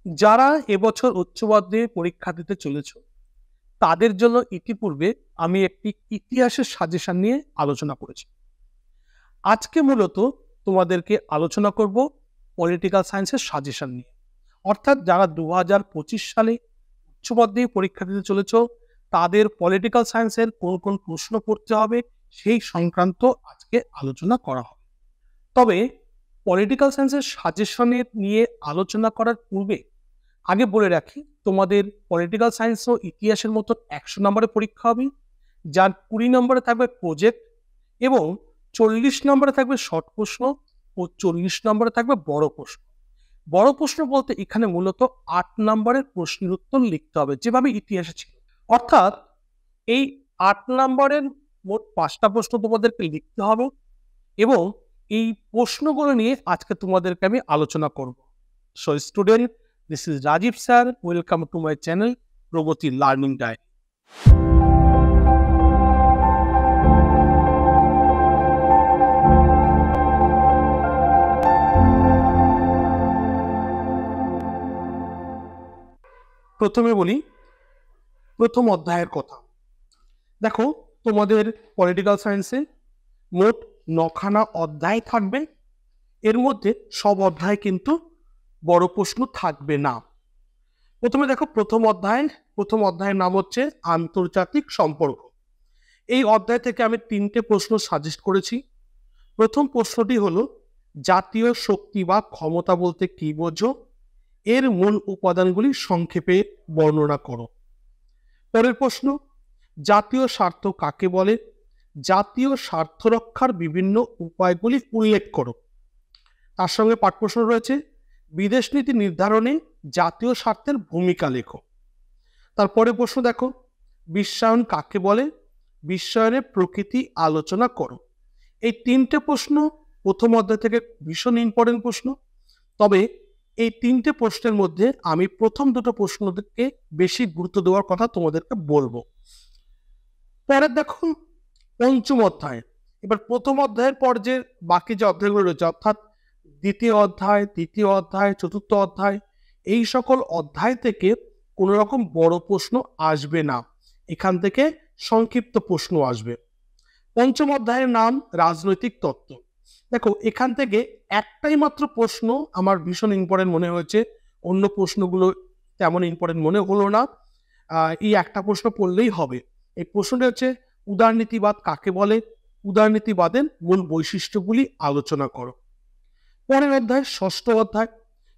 যারা এবছর উচ্চ মাধ্যমিক পরীক্ষা দিতে চলেছ তাদের জন্য ইতিপূর্বে আমি একটি ইতিহাসের সাজেশন নিয়ে আলোচনা করেছি। আজকে মূলত তোমাদেরকে আলোচনা করব পলিটিক্যাল সায়েন্সের সাজেশন নিয়ে। অর্থাৎ যারা 2025 সালে উচ্চ মাধ্যমিক পরীক্ষা দিতে চলেছ তাদের পলিটিক্যাল সায়েন্সের কোন কোন প্রশ্ন পড়তে হবে সেই সংক্রান্ত আজকে আলোচনা করা হবে। তবে পলিটিক্যাল সায়েন্সের সাজেশনের নিয়ে আলোচনা করার পূর্বে আগে বলে রাখি, তোমাদের পলিটিক্যাল সায়েন্স ও ইতিহাসের মতো 100 নম্বরের পরীক্ষা হবে, যার 20 নম্বরে থাকবে প্রজেক্ট এবং 40 নম্বরে থাকবে শর্ট প্রশ্ন ও 40 নম্বরে থাকবে বড় প্রশ্ন। বড় প্রশ্ন বলতে এখানে মূলত 8 নম্বরের প্রশ্নের উত্তর লিখতে হবে, যেভাবে ইতিহাসে ছিল। অর্থাৎ এই 8 নম্বরের মোট 5টা প্রশ্ন তোমাদেরকে লিখতে হবে এবং এই প্রশ্নগুলো নিয়ে আজকে তোমাদেরকে আমি আলোচনা করব। So student, this is Rajiv sir. Welcome to my channel, Pragati Learning Diary. প্রথমে বলি প্রথম অধ্যায়ের কথা। দেখো, তোমাদের পলিটিক্যাল সায়েন্সে মোট 9খানা অধ্যায় থাকবে। এর মধ্যে সব অধ্যায় কিন্তু বড় প্রশ্ন থাকবে না। প্রথমে দেখো, প্রথম অধ্যায়ের নাম হচ্ছে আন্তর্জাতিক সম্পর্ক। এই অধ্যায় থেকে আমি 3টে প্রশ্ন সাজেস্ট করেছি। প্রথম প্রশ্নটি হলো, জাতীয় শক্তি বা ক্ষমতা বলতে কি বোঝো? এর মূল উপাদানগুলি সংক্ষেপে বর্ণনা করো। পরের প্রশ্ন, জাতীয় স্বার্থ কাকে বলে? জাতীয় স্বার্থ রক্ষার বিভিন্ন উপায়গুলি উল্লেখ করো। তার সঙ্গে পাঠ প্রশ্ন রয়েছে, বিদেশ নীতি নির্ধারণে জাতীয় স্বার্থের ভূমিকা লেখো। তারপরে প্রশ্ন দেখো, বিশ্বায়ন কাকে বলে? বিশ্বায়নের প্রকৃতি আলোচনা করো। এই 3টে প্রশ্ন প্রথম অধ্যায় থেকে ভীষণ ইম্পর্টেন্ট প্রশ্ন। তবে এই 3টে প্রশ্নের মধ্যে আমি প্রথম দুটো প্রশ্নকে বেশি গুরুত্ব দেওয়ার কথা তোমাদেরকে বলবো। পরে দেখো পঞ্চম অধ্যায়। এবার প্রথম অধ্যায়ের পর যে বাকি যে অধ্যায়গুলো রয়েছে, অর্থাৎ দ্বিতীয় অধ্যায়, তৃতীয় অধ্যায়, চতুর্থ অধ্যায়, এই সকল অধ্যায় থেকে কোনো রকম বড় প্রশ্ন আসবে না। এখান থেকে সংক্ষিপ্ত প্রশ্ন আসবে। পঞ্চম অধ্যায়ের নাম রাজনৈতিক তত্ত্ব। দেখো, এখান থেকে একটাই মাত্র প্রশ্ন আমার ভীষণ ইম্পর্টেন্ট মনে হয়েছে, অন্য প্রশ্নগুলো তেমন ইম্পর্টেন্ট মনে হলো না। এই একটা প্রশ্ন পড়লেই হবে। এই প্রশ্নটা হচ্ছে, উদারনীতিবাদ কাকে বলে? উদারনীতিবাদের মূল বৈশিষ্ট্যগুলি আলোচনা করো। পরের অধ্যায় ষষ্ঠ অধ্যায়।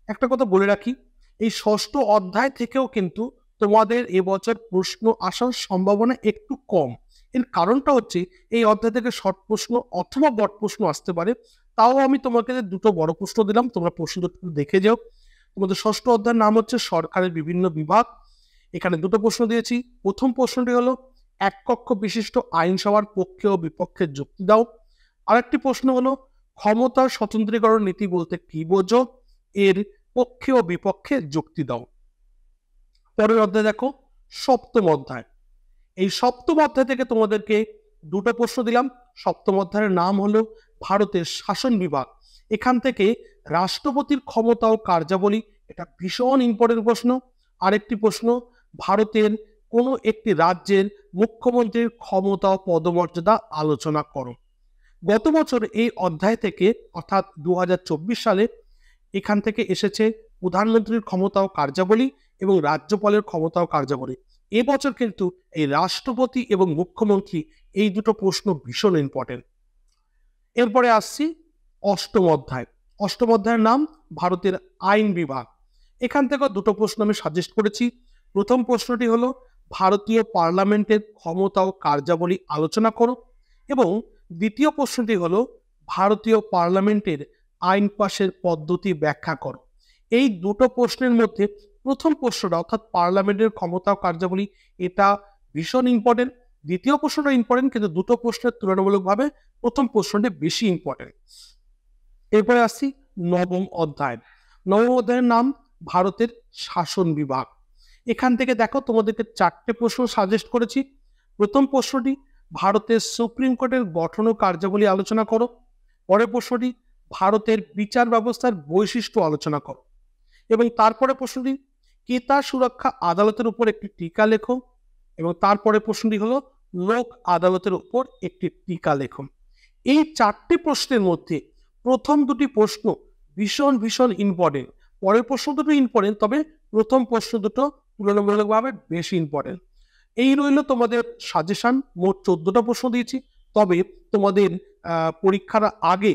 একটা কথা বলে রাখি, এই ষষ্ঠ অধ্যায় থেকেও কিন্তু তোমাদের এবছর প্রশ্ন আসার সম্ভাবনা একটু কম। এর কারণটা হচ্ছে, এই অধ্যায় থেকে শর্ট প্রশ্ন অথবা বড় প্রশ্ন আসতে পারে। তাও আমি তোমাকে দুটো বড় প্রশ্ন দিলাম, তোমরা প্রশ্নটা দেখে যাও। তোমাদের ষষ্ঠ অধ্যায়ের নাম হচ্ছে সরকারের বিভিন্ন বিভাগ। এখানে দুটো প্রশ্ন দিয়েছি। প্রথম প্রশ্নটি হলো, এক কক্ষ বিশিষ্ট আইনসভার পক্ষে ও বিপক্ষে যুক্তি দাও। আরেকটি প্রশ্ন হলো, ক্ষমতার স্বতন্ত্রীকরণ নীতি বলতে কি বোঝো? এর পক্ষে ও বিপক্ষে যুক্তি দাও। পরের অধ্যায় দেখো, সপ্তম অধ্যায়। এই সপ্তম অধ্যায় থেকে তোমাদেরকে দুটো প্রশ্ন দিলাম। সপ্তম অধ্যায়ের নাম হলো ভারতের শাসন বিভাগ। এখান থেকে রাষ্ট্রপতির ক্ষমতা ও কার্যাবলী, এটা ভীষণ ইম্পর্টেন্ট প্রশ্ন। আরেকটি প্রশ্ন, ভারতের কোনো একটি রাজ্যের মুখ্যমন্ত্রীর ক্ষমতা ও পদমর্যাদা আলোচনা করো। গত বছর এই অধ্যায় থেকে, অর্থাৎ 2024 সালে, এখান থেকে এসেছে প্রধানমন্ত্রীর ক্ষমতা ও কার্যাবলী এবং রাজ্যপালের ক্ষমতা ও কার্যাবলী। এবছর কিন্তু এই রাষ্ট্রপতি এবং মুখ্যমন্ত্রী, এই দুটো প্রশ্ন ভীষণ ইম্পর্টেন্ট। এরপরে আসছি অষ্টম অধ্যায়। অষ্টম অধ্যায়ের নাম ভারতের আইন বিভাগ। এখান থেকে দুটো প্রশ্ন আমি সাজেস্ট করেছি। প্রথম প্রশ্নটি হলো, ভারতীয় পার্লামেন্টের ক্ষমতা ও কার্যাবলী আলোচনা করো। এবং দ্বিতীয় প্রশ্নটি হলো, ভারতীয় পার্লামেন্টের আইন পাশের পদ্ধতি ব্যাখ্যা করো। এই দুটো প্রশ্নের মধ্যে প্রথম প্রশ্নটা, অর্থাৎ পার্লামেন্টের ক্ষমতা ও কার্যাবলী, এটা ভীষণ ইম্পর্টেন্ট। দ্বিতীয় প্রশ্নটা ইম্পর্টেন্ট, কিন্তু দুটো প্রশ্নের তুলনামূলকভাবে প্রথম প্রশ্নটি বেশি ইম্পর্টেন্ট। এরপরে আসছি নবম অধ্যায়। নবম অধ্যায়ের নাম ভারতের শাসন বিভাগ। এখান থেকে দেখো, তোমাদেরকে 4টে প্রশ্ন সাজেস্ট করেছি। প্রথম প্রশ্নটি, ভারতের সুপ্রিম কোর্টের গঠন ও কার্যাবলী আলোচনা করো। পরের প্রশ্নটি, ভারতের বিচার ব্যবস্থার বৈশিষ্ট্য আলোচনা করো। এবং তারপরে প্রশ্নটি, ক্রেতা সুরক্ষা আদালতের উপর একটি টিকা লেখো। এবং তারপরে প্রশ্নটি হলো, লোক আদালতের উপর একটি টিকা লেখো। এই 4টি প্রশ্নের মধ্যে প্রথম দুটি প্রশ্ন ভীষণ ভীষণ ইম্পর্টেন্ট। পরের প্রশ্ন দুটো ইম্পর্টেন্ট, তবে প্রথম প্রশ্ন দুটো তুলনামূলকভাবে বেশি ইম্পর্টেন্ট। এই রইল তোমাদের সাজেশন। মোট 14টা প্রশ্ন দিয়েছি। তবে তোমাদের পরীক্ষার আগে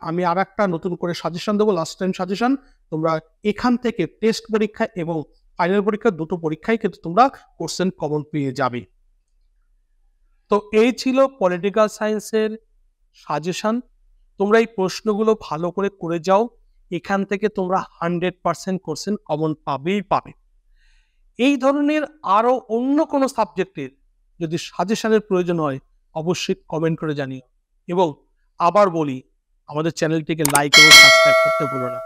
আমি আর একটা নতুন করে সাজেশন দেবো, লাস্ট টাইম সাজেশন। তোমরা এখান থেকে টেস্ট পরীক্ষা এবং ফাইনাল পরীক্ষা দুটো পরীক্ষায় কিন্তু তোমরা কোশ্চেন কমন পেয়ে যাবে। তো এই ছিল পলিটিক্যাল সায়েন্সের সাজেশন। তোমরা এই প্রশ্নগুলো ভালো করে করে যাও, এখান থেকে তোমরা 100% কোশ্চেন কমন পাবেই পাবে। এই ধরনের আরো অন্য কোনো সাবজেক্টের যদি সাজেশনের প্রয়োজন হয় অবশ্যই কমেন্ট করে জানিও। এবং আবার বলি, আমাদের চ্যানেলটিকে লাইক এবং সাবস্ক্রাইব করতে ভুলো না।